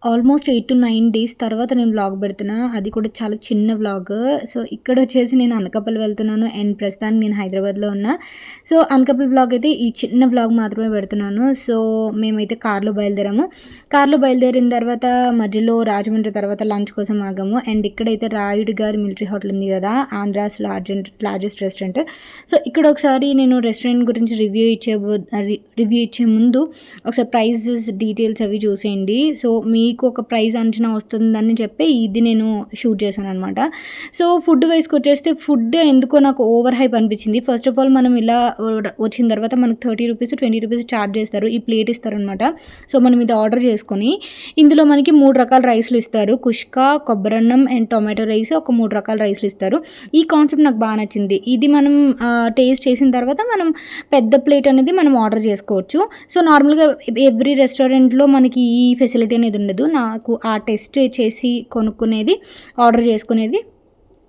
Almost 8-9 days తర్వాత నేను vlog పెడుతున్నా. అది కూడా చాలా చిన్న వ్లాగ్. సో, ఇక్కడొచ్చేసి నేను అనకాపల్లి వెళ్తున్నాను. అండ్ ప్రస్తుతానికి నేను హైదరాబాద్‌లో ఉన్నా. సో, అనకాపల్లి వ్లాగ్ అయితే ఈ చిన్న వ్లాగ్ మాత్రమే పెడుతున్నాను. సో, మేమైతే కార్‌లో బయలుదేరాము. కార్‌లో బయలుదేరిన తర్వాత మధ్యలో రాజమండ్రి తర్వాత లంచ్ కోసం ఆగాము. అండ్ ఇక్కడైతే రాయుడు గారి మిలిటరీ హోటల్ ఉంది కదా! Andhra's largest restaurant. సో, ఇక్కడ ఒకసారి నేను రెస్టారెంట్ గురించి రివ్యూ ఇచ్చే ముందు ఒకసారి ప్రైజెస్ డీటెయిల్స్ అవి చూసేయండి. సో, మీకు ఒక ప్రైస్ అంచనా వస్తుందని చెప్పి ఇది నేను షూట్ చేశాననమాట. సో, ఫుడ్ వైస్‌కి వచ్చేస్తే ఫుడ్ ఎందుకో నాకు ఓవర్ హైప్ అనిపించింది. ఫస్ట్ ఆఫ్ ఆల్ మనం ఇలా వచ్చిన తర్వాత మనకు ₹30, ₹20 చార్జ్ చేస్తారు. ఈ ప్లేట్ ఇస్తారనమాట. సో, మనం ఇది ఆర్డర్ చేసుకొని ఇందులో మనకి 3 రకాల రైస్‌లు ఇస్తారు. కుష్కా, కొబ్బరన్నం అండ్ టొమాటో రైస్ ఒక 3 రకాల రైస్‌లు ఇస్తారు. ఈ కాన్సెప్ట్ నాకు బాగా నచ్చింది. ఇది మనం టేస్ట్ చేసిన తర్వాత మనం పెద్ద ప్లేట్ అనేది మనం ఆర్డర్ చేసుకోవచ్చు. సో, నార్మల్‌గా ఎవ్రీ రెస్టారెంట్‌లో మనకి ఈ ఫెసిలిటీ అనేది ఉండదు. నాకు ఆ టెస్ట్ చేసి కొనుక్కునేది, ఆర్డర్ చేసుకునేది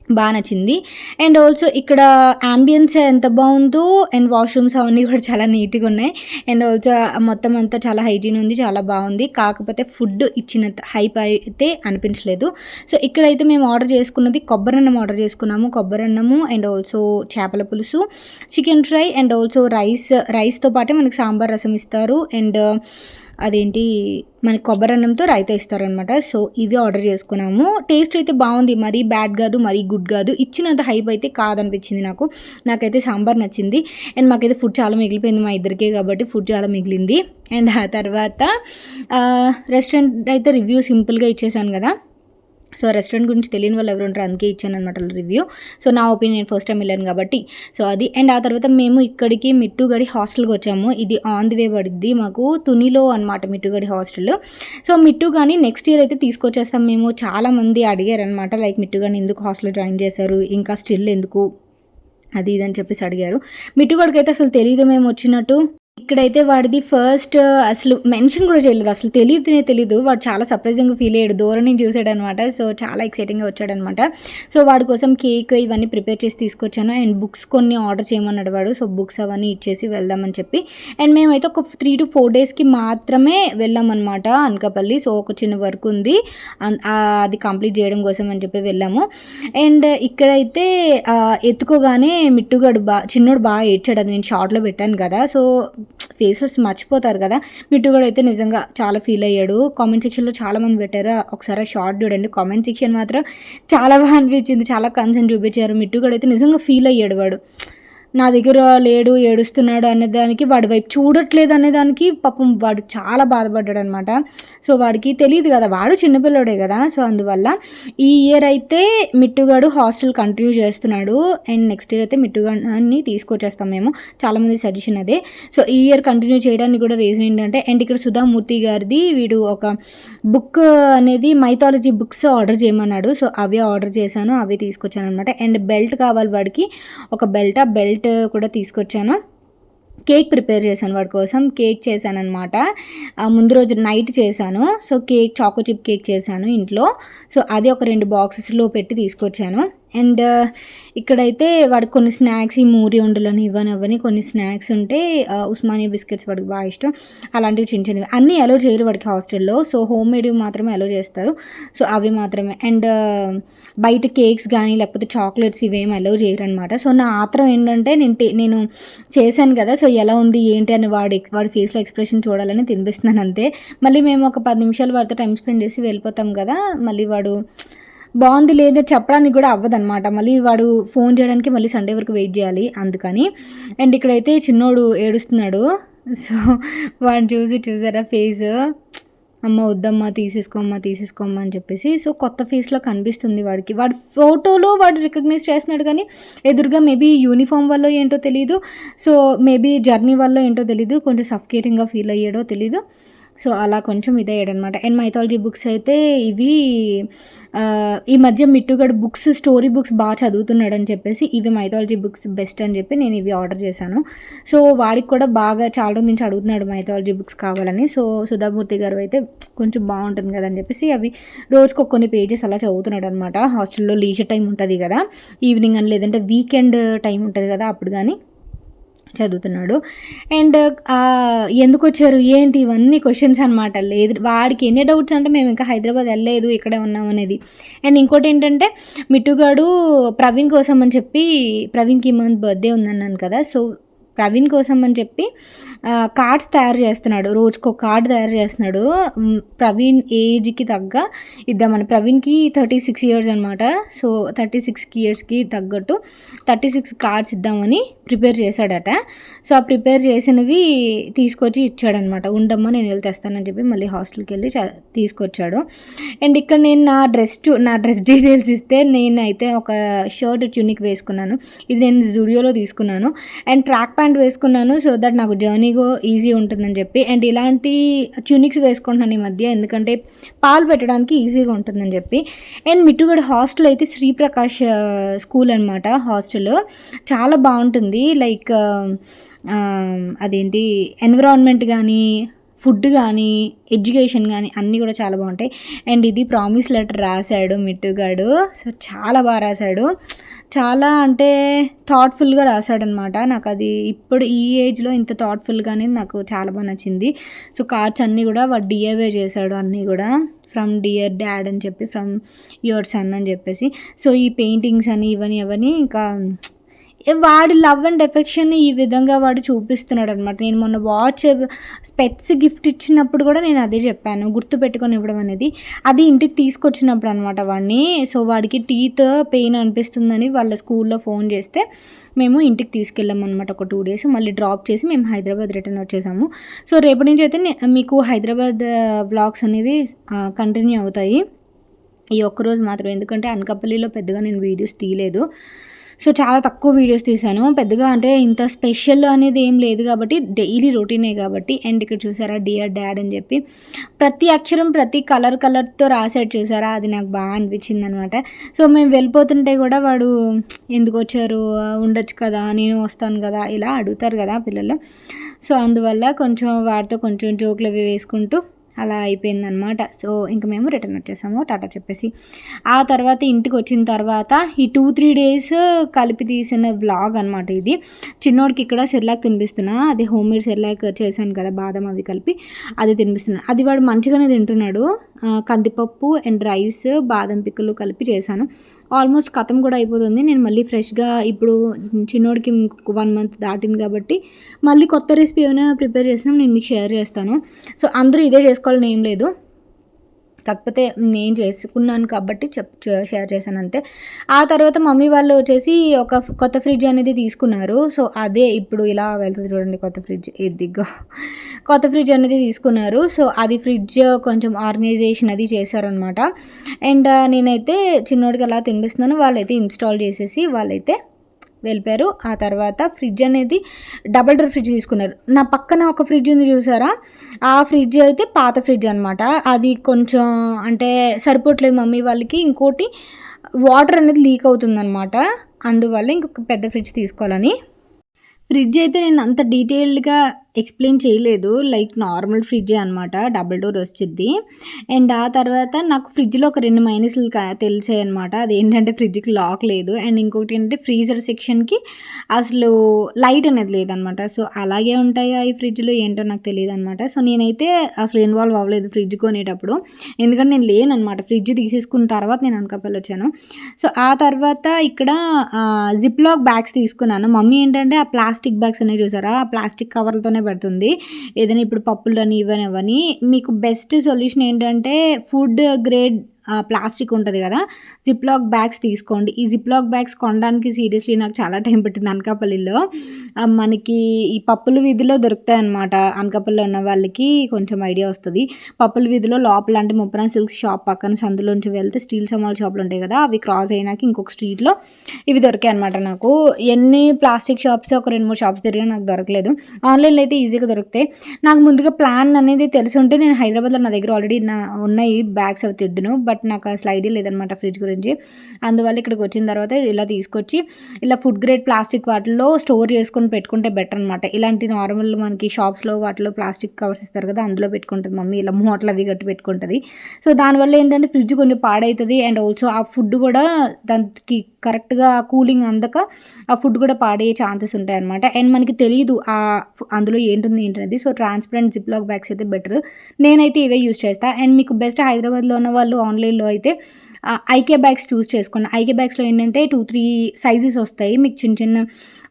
బాగా నచ్చింది. అండ్ ఆల్సో ఇక్కడ యాంబియన్స్ ఎంత బాగుందో అండ్ వాష్రూమ్స్ అవన్నీ కూడా చాలా నీట్‌గా ఉన్నాయి. అండ్ ఆల్సో మొత్తం అంతా చాలా హైజీన్ ఉంది. చాలా బాగుంది. కాకపోతే ఫుడ్ ఇచ్చినంత హైప్ అయితే అనిపించలేదు. సో, ఇక్కడైతే మేము ఆర్డర్ చేసుకున్నది కొబ్బరన్నం ఆర్డర్ చేసుకున్నాము. కొబ్బరన్నము అండ్ ఆల్సో చేపల పులుసు, చికెన్ ఫ్రై అండ్ ఆల్సో రైస్‌తో పాటే మనకి సాంబార్ రసం ఇస్తారు. అండ్ అదేంటి మనకి కొబ్బరన్నంతో రైతా ఇస్తారనమాట. సో, ఇవి ఆర్డర్ చేసుకున్నాము. టేస్ట్ అయితే బాగుంది. మరీ బ్యాడ్ కాదు, మరీ గుడ్ కాదు. ఇచ్చినంత హైప్ అయితే కాదనిపించింది నాకు. నాకైతే సాంబార్ నచ్చింది. అండ్ మాకైతే ఫుడ్ చాలా మిగిలిపోయింది మా ఇద్దరికే కాబట్టి ఫుడ్ చాలా మిగిలింది. అండ్ ఆ తర్వాత రెస్టారెంట్ అయితే రివ్యూ సింపుల్‌గా ఇచ్చేసాను కదా! సో, రెస్టారెంట్ గురించి తెలియని వాళ్ళు ఎవరు ఉంటారు, అందుకే ఇచ్చాననమాట రివ్యూ. సో, నా ఒపీనియన్ ఫస్ట్ టైం వెళ్ళాను కాబట్టి. సో, అది. అండ్ ఆ తర్వాత మేము ఇక్కడికి మిట్టుగడి హాస్టల్‌కి వచ్చాము. ఇది ఆన్ ది వే పడిద్ది మాకు తునిలో అనమాట మిట్టుగడి హాస్టల్. సో, మిట్టుగాని నెక్స్ట్ ఇయర్ అయితే తీసుకొచ్చేస్తాం మేము. చాలామంది అడిగారనమాట లైక్ మిట్టుగాని ఎందుకు హాస్టల్‌లో జాయిన్ చేశారు, ఇంకా స్టిల్ ఎందుకు అది ఇది అని చెప్పేసి అడిగారు. మిట్టుగాడికైతే అసలు తెలీదు మేము వచ్చినట్టు. ఇక్కడైతే వాడిది ఫస్ట్ అసలు మెన్షన్ కూడా చేయలేదు. అసలు తెలీదు. వాడు చాలా సర్ప్రైజింగ్‌గా ఫీల్ అయ్యాడు. దూరం నుంచి చూసాడనమాట. సో, చాలా ఎక్సైటింగ్‌గా వచ్చాడనమాట. సో, వాడి కోసం కేక్ ఇవన్నీ ప్రిపేర్ చేసి తీసుకొచ్చాను. అండ్ బుక్స్ కొన్ని ఆర్డర్ చేయమన్నాడు వాడు. సో, బుక్స్ అవన్నీ ఇచ్చేసి వెళ్దామని చెప్పి. అండ్ మేమైతే ఒక 3-4 డేస్‌కి మాత్రమే వెళ్ళామనమాట అనకాపల్లి. సో, ఒక చిన్న వర్క్ ఉంది. అది కంప్లీట్ చేయడం కోసం అని చెప్పి వెళ్ళాము. అండ్ ఇక్కడైతే ఎత్తుకోగానే మిట్టుగాడు చిన్నోడు బాగా ఏడ్చాడు. అది నేను షార్ట్‌లో పెట్టాను కదా! సో, ఫేసెస్ మర్చిపోతారు కదా! మిట్టుగాడు అయితే నిజంగా చాలా ఫీల్ అయ్యాడు. కామెంట్ సెక్షన్‌లో చాలామంది పెట్టారు. ఒకసారి ఆ షార్ట్ చూడండి. కామెంట్ సెక్షన్ మాత్రం చాలా బాగా అనిపించింది. చాలా కన్సర్న్ చూపించారు. మిట్టుగాడు అయితే నిజంగా ఫీల్ అయ్యాడు వాడు. నా దగ్గర లేడు, ఏడుస్తున్నాడు అనేదానికి, వాడి వైపు చూడట్లేదు అనేదానికి పాపం వాడు చాలా బాధపడ్డాడనమాట. సో, వాడికి తెలీదు కదా! వాడు చిన్నపిల్లోడే కదా! సో, అందువల్ల ఈ ఇయర్ అయితే మిట్టుగాడు హాస్టల్ కంటిన్యూ చేస్తున్నాడు. అండ్ నెక్స్ట్ ఇయర్ అయితే మిట్టుగాడిని తీసుకొచ్చేస్తాం మేము. చాలామంది సజెషన్ అదే. సో, ఈ ఇయర్ కంటిన్యూ చేయడానికి కూడా రీజన్ ఏంటంటే అండ్ ఇక్కడ సుధామూర్తి గారిది వీడు ఒక బుక్ అనేది మైథాలజీ బుక్స్ ఆర్డర్ చేయమన్నాడు. సో, అవే ఆర్డర్ చేశాను. అవే తీసుకొచ్చాననమాట. అండ్ బెల్ట్ కావాలి వాడికి. ఒక బెల్ట్ కూడా తీసుకొచ్చాను. కేక్ ప్రిపేర్ చేశాను వాడి కోసం. కేక్ చేశాననమాట. ముందు రోజు నైట్ చేశాను. సో, చాకో చిప్ కేక్ చేశాను ఇంట్లో. సో, అది ఒక 2 బాక్సెస్‌లో పెట్టి తీసుకొచ్చాను. అండ్ ఇక్కడైతే వాడికి కొన్ని స్నాక్స్ ఈ మూరి ఉండలని ఇవని కొన్ని స్నాక్స్ ఉంటే ఉస్మానియా బిస్కెట్స్ వాడికి బాగా ఇష్టం. అలాంటివి చిన్న చిన్నవి అన్నీ అలో చేయరు వాడికి హాస్టల్‌లో. సో, హోమ్ మేడ్‌వి మాత్రమే అలో చేస్తారు. సో, అవి మాత్రమే. అండ్ బయట కేక్స్ కానీ లేకపోతే చాక్లెట్స్ ఇవేమి అలో చేయరనమాట. సో, నా ఆత్రం ఏంటంటే నేను చేశాను కదా! సో, ఎలా ఉంది ఏంటి అని వాడి ఫేస్‌లో ఎక్స్‌ప్రెషన్ చూడాలని తినిపిస్తున్నాను అంతే. మళ్ళీ మేము ఒక 10 నిమిషాలు వాడితో టైమ్ స్పెండ్ చేసి వెళ్ళిపోతాం కదా! మళ్ళీ వాడు బాగుంది లేదో చెప్పడానికి కూడా అవ్వదనమాట. మళ్ళీ వాడు ఫోన్ చేయడానికి మళ్ళీ సండే వరకు వెయిట్ చేయాలి అందుకని. అండ్ ఇక్కడైతే చిన్నోడు ఏడుస్తున్నాడు. సో, వాడిని చూసారా ఫేసు, అమ్మ వద్దమ్మా తీసేసుకోమ్మా అని చెప్పేసి. సో, కొత్త ఫేస్‌లో కనిపిస్తుంది వాడికి. వాడి ఫోటోలో వాడు రికగ్నైజ్ చేస్తున్నాడు కానీ ఎదురుగా మేబీ యూనిఫామ్ వల్లో ఏంటో తెలీదు. సో, మేబీ జర్నీ వల్లో ఏంటో తెలీదు. కొంచెం సఫికేటింగ్‌గా ఫీల్ అయ్యాడో తెలీదు. సో, అలా కొంచెం ఇదయ్యాడనమాట. అండ్ మైథాలజీ బుక్స్ అయితే ఇవి ఈ మధ్య మిట్టుగాడు స్టోరీ బుక్స్ బాగా చదువుతున్నాడని చెప్పేసి ఇవి మైథాలజీ బుక్స్ బెస్ట్ అని చెప్పి నేను ఇవి ఆర్డర్ చేశాను. సో, వాడికి కూడా బాగా చాలా రోజుల నుంచి అడుగుతున్నాడు మైథాలజీ బుక్స్ కావాలని. సో, సుధామూర్తి గారు అయితే కొంచెం బాగుంటుంది కదా అని చెప్పేసి అవి రోజుకు కొన్ని పేజెస్ అలా చదువుతున్నాడనమాట. హాస్టల్లో లీజర్ టైం ఉంటుంది కదా! ఈవినింగ్ అని లేదంటే వీకెండ్ టైం ఉంటుంది కదా! అప్పుడు కానీ చదువుతున్నాడు. అండ్ ఎందుకొచ్చారు, ఏంటి, ఇవన్నీ క్వెషన్స్ అనమాట. లేదు వాడికి ఎన్ని డౌట్స్ అంటే మేము ఇంకా హైదరాబాద్ వెళ్ళలేదు, ఇక్కడే ఉన్నాం అనేది. అండ్ ఇంకోటేంటంటే మిట్టుగాడు ప్రవీణ్ కోసం అని చెప్పి, ప్రవీణ్‌కి ఈ మంత్ బర్త్‌డే ఉందన్నాను కదా! సో, ప్రవీణ్ కోసం అని చెప్పి కార్డ్స్ తయారు చేస్తున్నాడు. రోజుకో కార్డ్ తయారు చేస్తున్నాడు. ప్రవీణ్ ఏజ్‌కి తగ్గ ఇద్దామని. ప్రవీణ్‌కి 36 ఇయర్స్ అనమాట. సో, 36 ఇయర్స్‌కి తగ్గట్టు 36 కార్డ్స్ ఇద్దామని ప్రిపేర్ చేశాడట. సో, ఆ ప్రిపేర్ చేసినవి తీసుకొచ్చి ఇచ్చాడనమాట. ఉండమ్మా నేను వెళ్ళి తెస్తానని చెప్పి మళ్ళీ హాస్టల్‌కి వెళ్ళి తీసుకొచ్చాడు. అండ్ ఇక్కడ నేను నా డ్రెస్ డీటెయిల్స్ ఇస్తే, నేనైతే ఒక షర్ట్ ట్యూనిక్ వేసుకున్నాను. ఇది నేను జూడియోలో తీసుకున్నాను. అండ్ ట్రాక్ ప్యాంట్ వేసుకున్నాను. సో దట్ నాకు జర్నీ ఈజీ ఉంటుందని చెప్పి. అండ్ ఇలాంటి ట్యూనిక్స్ వేసుకుంటున్నాను ఈ మధ్య, ఎందుకంటే పాలు పెట్టడానికి ఈజీగా ఉంటుందని చెప్పి. అండ్ మిట్టుగడ హాస్టల్ అయితే శ్రీప్రకాష్ స్కూల్ అనమాట. హాస్టల్ చాలా బాగుంటుంది. లైక్ అదేంటి ఎన్విరాన్మెంట్ కానీ, ఫుడ్ కానీ, ఎడ్యుకేషన్ కానీ అన్నీ కూడా చాలా బాగుంటాయి. అండ్ ఇది ప్రామిస్ లెటర్ రాశాడు మిట్టుగాడు. సో చాలా బాగా రాశాడు. చాలా అంటే థాట్ఫుల్గా రాశాడనమాట. నాకు అది ఇప్పుడు ఈ ఏజ్లో ఇంత థాట్ఫుల్గా అనేది నాకు చాలా బాగా నచ్చింది. సో కార్డ్స్ అన్నీ కూడా వాడు డిఐవై చేశాడు. అన్నీ కూడా ఫ్రమ్ డియర్ డాడ్ అని చెప్పి, ఫ్రమ్ యువర్ సన్ అని చెప్పేసి. సో ఈ పెయింటింగ్స్ అని ఇవన్నీ అవన్నీ ఇంకా వాడి లవ్ అండ్ ఎఫెక్షన్ ఈ విధంగా వాడు చూపిస్తున్నాడు అనమాట. నేను మొన్న వాచ్ స్పెట్స్ గిఫ్ట్ ఇచ్చినప్పుడు కూడా నేను అదే చెప్పాను, గుర్తుపెట్టుకొని ఇవ్వడం అనేది. అది ఇంటికి తీసుకొచ్చినప్పుడు అనమాట వాడిని. సో వాడికి టీత్ పెయిన్ అనిపిస్తుందని వాళ్ళ స్కూల్లో ఫోన్ చేస్తే మేము ఇంటికి తీసుకెళ్ళాం అనమాట. ఒక 2 days మళ్ళీ డ్రాప్ చేసి మేము హైదరాబాద్ రిటర్న్ వచ్చేసాము. సో రేపటి నుంచి అయితే మీకు హైదరాబాద్ వ్లాగ్స్ అనేవి కంటిన్యూ అవుతాయి. ఈ ఒక్కరోజు మాత్రం, ఎందుకంటే అనకాపల్లిలో పెద్దగా నేను వీడియోస్ తీయలేదు. సో చాలా తక్కువ వీడియోస్ తీశాను. పెద్దగా అంటే ఇంత స్పెషల్ అనేది ఏం లేదు కాబట్టి, డైలీ రొటీనే కాబట్టి. అండ్ ఇక్కడ చూసారా డియర్ డాడ్ అని చెప్పి ప్రతి అక్షరం ప్రతి కలర్తో రాసాడు చూసారా, అది నాకు బాగా అనిపించింది అనమాట. సో మేము వెళ్ళిపోతుంటే కూడా వాడు ఎందుకు వచ్చారు, ఉండొచ్చు కదా, నేను వస్తాను కదా, ఇలా అడుగుతారు కదా పిల్లలు. సో అందువల్ల కొంచెం వాడితో కొంచెం జోకులు అవి వేసుకుంటూ అలా అయిపోయిందనమాట. సో ఇంక మేము రిటర్న్ వచ్చేసాము టాటా చెప్పేసి. ఆ తర్వాత ఇంటికి వచ్చిన తర్వాత ఈ 2-3 days కలిపి తీసిన వ్లాగ్ అనమాట ఇది. చిన్నోడికి ఇక్కడ సెర్లాక్ తినిపిస్తున్నా. అది హోమ్ మేడ్ సెర్లాక్ చేశాను కదా, బాదం అవి కలిపి అది తినిపిస్తున్నాను. అది వాడు మంచిగానే తింటున్నాడు. కందిపప్పు అండ్ రైస్, బాదం పిక్కలు కలిపి చేశాను. ఆల్మోస్ట్ కథం కూడా అయిపోతుంది. నేను మళ్ళీ ఫ్రెష్గా ఇప్పుడు చిన్నోడికి ఇంకొక 1 month దాటింది కాబట్టి మళ్ళీ కొత్త రెసిపీ ఏమైనా ప్రిపేర్ చేసినా నేను మీకు షేర్ చేస్తాను. సో అందరూ ఇదే చేసుకోవాలని ఏం లేదు, కాకపోతే నేను చేసుకున్నాను కాబట్టి షేర్ చేశాను అంతే. ఆ తర్వాత మమ్మీ వాళ్ళు వచ్చేసి ఒక కొత్త ఫ్రిడ్జ్ అనేది తీసుకున్నారు. సో అదే ఇప్పుడు ఇలా వెళ్తుంది చూడండి, కొత్త ఫ్రిడ్జ్ ఇదిగో కొత్త ఫ్రిడ్జ్ అనేది తీసుకున్నారు. సో అది ఫ్రిడ్జ్ కొంచెం ఆర్గనైజేషన్ అది చేశారనమాట. అండ్ నేనైతే చిన్నోడికి అలా తినిపిస్తున్నాను. వాళ్ళైతే ఇన్స్టాల్ చేసేసి వాళ్ళైతే వెళ్ళిపోయారు. ఆ తర్వాత ఫ్రిడ్జ్ అనేది డబుల్ డోర్ ఫ్రిడ్జ్ తీసుకున్నారు. నా పక్కన ఒక ఫ్రిడ్జ్ ఉంది చూసారా, ఆ ఫ్రిడ్జ్ అయితే పాత ఫ్రిడ్జ్ అనమాట. అది కొంచెం అంటే సరిపోవట్లేదు మమ్మీ వాళ్ళకి. ఇంకోటి వాటర్ అనేది లీక్ అవుతుందన్నమాట. అందువల్ల ఇంకొక పెద్ద ఫ్రిడ్జ్ తీసుకోవాలని. ఫ్రిడ్జ్ అయితే నేను అంత డీటెయిల్డ్గా ఎక్స్ప్లెయిన్ చేయలేదు, లైక్ నార్మల్ ఫ్రిడ్జే అనమాట, డబుల్ డోర్ వచ్చింది. అండ్ ఆ తర్వాత నాకు ఫ్రిడ్జ్లో ఒక 2 మైనస్లు తెలిసాయి అనమాట. అదేంటంటే ఫ్రిడ్జ్కి లాక్ లేదు, అండ్ ఇంకొకటి ఏంటంటే ఫ్రీజర్ సెక్షన్కి అసలు లైట్ అనేది లేదనమాట. సో అలాగే ఉంటాయా ఈ ఫ్రిడ్జ్లో ఏంటో నాకు తెలియదు అనమాట. సో నేనైతే అసలు ఇన్వాల్వ్ అవ్వలేదు ఫ్రిడ్జ్ కొనేటప్పుడు, ఎందుకంటే నేను లేనమాట. ఫ్రిడ్జ్ తీసేసుకున్న తర్వాత నేను అనకాపల్లి వచ్చాను. సో ఆ తర్వాత ఇక్కడ జిప్ లాక్ బ్యాగ్స్ తీసుకున్నాను. మమ్మీ ఏంటంటే ఆ ప్లాస్టిక్ బ్యాగ్స్ అనేవి చూసారా, ఆ ప్లాస్టిక్ కవర్లతోనే పెడుతుంది ఏదైనా. ఇప్పుడు పప్పులు అని ఇవని మీకు బెస్ట్ సొల్యూషన్ ఏంటంటే ఫుడ్ గ్రేడ్ ప్లాస్టిక్ ఉంటుంది కదా, జిప్ లాక్ బ్యాగ్స్ తీసుకోండి. ఈ జిప్ లాక్ బ్యాగ్స్ కొనడానికి సీరియస్లీ నాకు చాలా టైం పట్టింది. అనకాపల్లిలో మనకి ఈ పప్పుల వీధిలో దొరుకుతాయి అనమాట. అనకాపల్లిలో ఉన్న వాళ్ళకి కొంచెం ఐడియా వస్తుంది. పప్పుల వీధిలో లోపల అంటే ముప్పన సిల్క్స్ షాప్ పక్కన సందులోంచి వెళ్తే స్టీల్ సామాన్ల షాపులు ఉంటాయి కదా, అవి క్రాస్ అయినాక ఇంకొక స్ట్రీట్లో ఇవి దొరికాయి అనమాట. నాకు ఎన్ని ప్లాస్టిక్ షాప్స్ ఒక 2-3 షాప్స్ తిరిగా నాకు దొరకలేదు. ఆన్లైన్లో అయితే ఈజీగా దొరుకుతాయి. నాకు ముందుగా ప్లాన్ అనేది తెలిసి ఉంటే నేను హైదరాబాద్లో నా దగ్గర ఆల్రెడీ ఉన్నాయి బ్యాగ్స్ అవి తెద్దును. బట్ బట్ నాకు అసలు ఐడియా లేదనమాట ఫ్రిడ్జ్ గురించి. అందువల్ల ఇక్కడికి వచ్చిన తర్వాత ఇలా తీసుకొచ్చి ఇలా ఫుడ్ గ్రేడ్ ప్లాస్టిక్ వాటిల్లో స్టోర్ చేసుకొని పెట్టుకుంటే బెటర్ అనమాట. ఇలాంటి నార్మల్ మనకి షాప్స్లో వాటిలో ప్లాస్టిక్ కవర్స్ ఇస్తారు కదా, అందులో పెట్టుకుంటుంది మమ్మీ. ఇలా మూటలు అవి కట్టి పెట్టుకుంటుంది. సో దానివల్ల ఏంటంటే ఫ్రిడ్జ్ కొంచెం పాడవుతుంది. అండ్ ఆల్సో ఆ ఫుడ్ కూడా దానికి కరెక్ట్గా కూలింగ్ అందక ఆ ఫుడ్ కూడా పాడయ్యే ఛాన్సెస్ ఉంటాయి అనమాట. అండ్ మనకి తెలియదు అందులో ఏంటుంది ఏంటనేది. So transparent zip lock bags అయితే బెటర్. నేనైతే ఇవే యూస్ చేస్తాను. అండ్ మీకు బెస్ట్ హైదరాబాద్లో ఉన్న వాళ్ళు ఆన్లైన్లో అయితే ఐకే బ్యాగ్స్ చూస్ చేసుకోండి. ఐకే బ్యాగ్స్లో ఏంటంటే 2-3 సైజెస్ వస్తాయి మీకు, చిన్న చిన్న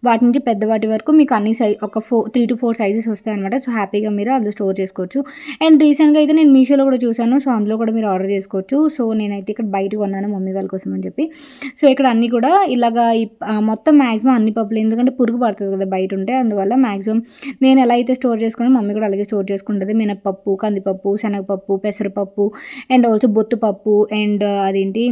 వాటి నుంచి పెద్ద వాటి వరకు మీకు అన్ని ఒక 3 to 4 సైజెస్ వస్తాయి అనమాట. సో హ్యాపీగా మీరు అందులో స్టోర్ చేసుకోవచ్చు. అండ్ రీసెంట్గా అయితే నేను మీషోలో కూడా చూసాను. సో అందులో కూడా మీరు ఆర్డర్ చేసుకోవచ్చు. సో నేనైతే ఇక్కడ బయట కొన్నాను మమ్మీ వాళ్ళ కోసం అని చెప్పి. సో ఇక్కడ అన్నీ కూడా ఇలాగా మొత్తం మ్యాక్సిమం అన్ని పప్పులు, ఎందుకంటే పురుగు పడుతుంది కదా బయట ఉంటే, అందువల్ల మ్యాక్సిమం నేను ఎలా అయితే స్టోర్ చేసుకున్నాను మమ్మీ కూడా అలాగే స్టోర్ చేసుకుంటుంది. మినపప్పు, కందిపప్పు, శనగపప్పు, పెసరపప్పు, అండ్ ఆల్సో బొత్తుపప్పు, అండ్ అదేంటి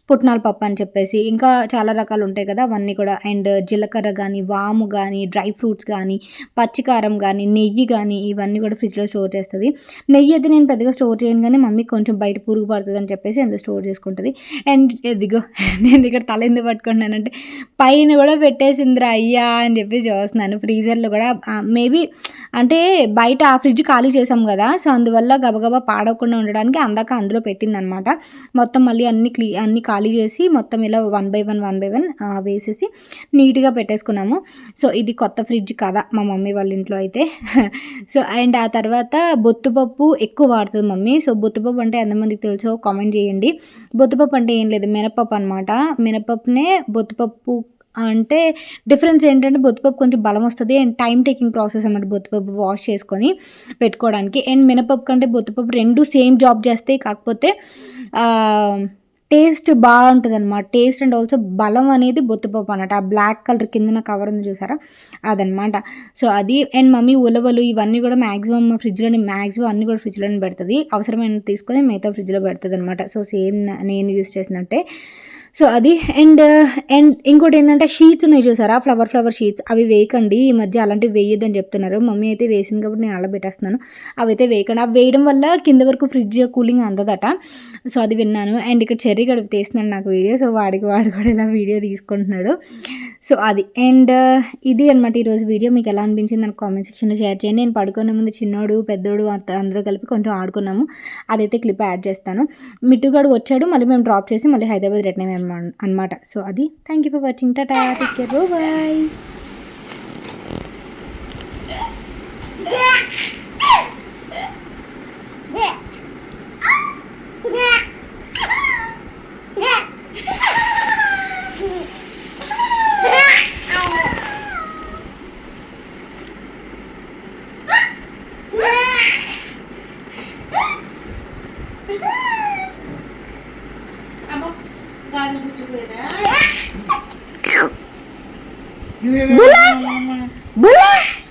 పుట్నాల పప్పు అని చెప్పేసి ఇంకా చాలా రకాలు ఉంటాయి కదా అవన్నీ కూడా. అండ్ జీలకర్ర కానీ, వాము కానీ, డ్రై ఫ్రూట్స్ కానీ, పచ్చికారం కానీ, నెయ్యి కానీ, ఇవన్నీ కూడా ఫ్రిడ్జ్లో స్టోర్ చేస్తుంది. నెయ్యి అయితే నేను పెద్దగా స్టోర్ చేయను, కానీ మమ్మీ కొంచెం బయట పురుగు పడుతుంది అని చెప్పేసి అందులో స్టోర్ చేసుకుంటుంది. అండ్ ఇదిగో నేను ఇక్కడ తల ఎందుకు పట్టుకుంటున్నానంటే పైన కూడా పెట్టేసిందిరా అయ్యా అని చెప్పి చూస్తున్నాను. ఫ్రీజర్లో కూడా మేబీ అంటే బయట ఆ ఫ్రిడ్జ్ ఖాళీ చేసాం కదా, సో అందువల్ల గబగబా పాడకుండా ఉండడానికి అందాక అందులో పెట్టిందనమాట. మొత్తం మళ్ళీ అన్ని ఖాళీ చేసి మొత్తం ఇలా 1 by 1 వేసేసి నీట్గా పెట్టేసుకున్నాము. సో ఇది కొత్త ఫ్రిడ్జ్ కదా మా మమ్మీ వాళ్ళ ఇంట్లో అయితే. సో అండ్ ఆ తర్వాత బొత్తుపప్పు ఎక్కువ వాడుతుంది మమ్మీ. సో బొత్తుపప్పు అంటే ఎంతమందికి తెలుసో కామెంట్ చేయండి. బొత్తుపప్పు అంటే ఏం లేదు, మినపప్పు అనమాట. మినపప్పునే బొత్తుపప్పు అంటే డిఫరెన్స్ ఏంటంటే బొత్తుపప్పు కొంచెం బలం వస్తుంది అండ్ టైం టేకింగ్ ప్రాసెస్ అన్నమాట బొత్తుపప్పు వాష్ చేసుకొని పెట్టుకోవడానికి. అండ్ మినపప్పు కంటే బొత్తుపప్పు రెండు సేమ్ జాబ్ చేస్తాయి, కాకపోతే టేస్ట్ బాగుంటుంది అనమాట. టేస్ట్ అండ్ ఆల్సో బలం అనేది బొత్తుపప్పు అన్నమాట. ఆ బ్లాక్ కలర్ కింద కవర్ ఉంది చూసారా, అదనమాట. సో అది. అండ్ మమ్మీ ఉలవలు ఇవన్నీ కూడా మ్యాక్సిమం ఫ్రిడ్జ్లోనే, మ్యాక్సిమం అన్నీ కూడా ఫ్రిడ్జ్లోనే పెడుతుంది. అవసరమైన తీసుకొని మిగతా ఫ్రిడ్జ్లో పెడుతుంది అనమాట. సో సేమ్ నేను యూజ్ చేసినట్టే. సో అది. అండ్ ఇంకోటి ఏంటంటే షీట్స్ ఉన్నాయి చూసారా, ఫ్లవర్ షీట్స్, అవి వేయకండి ఈ మధ్య, అలాంటివి వేయొద్దని చెప్తున్నారు. మమ్మీ అయితే వేసింది కాబట్టి నేను అలా పెట్టేస్తున్నాను. అవి అయితే వేయకండి, అవి వేయడం వల్ల కింద వరకు ఫ్రిడ్జ్ కూలింగ్ అందదట. సో అది విన్నాను. అండ్ ఇక్కడ చెర్రీ గడిపి తీస్తున్నాడు నాకు వీడియో. సో వాడు కూడా ఇలా వీడియో తీసుకుంటున్నాడు. సో అది. అండ్ ఇది అనమాట ఈరోజు వీడియో. మీకు ఎలా అనిపించింది నాకు కామెంట్ సెక్షన్లో షేర్ చేయండి. నేను పడుకునే ముందు చిన్నోడు పెద్దోడు అందరూ కలిపి కొంచెం ఆడుకున్నాము, అదైతే క్లిప్ యాడ్ చేస్తాను. మిట్టుగాడు వచ్చాడు, మళ్ళీ మేము డ్రాప్ చేసి మళ్ళీ హైదరాబాద్ రిటర్న్ అయ్యాము అనమాట. సో అది. Thank you for watching. Tata, take care, bye. Bola!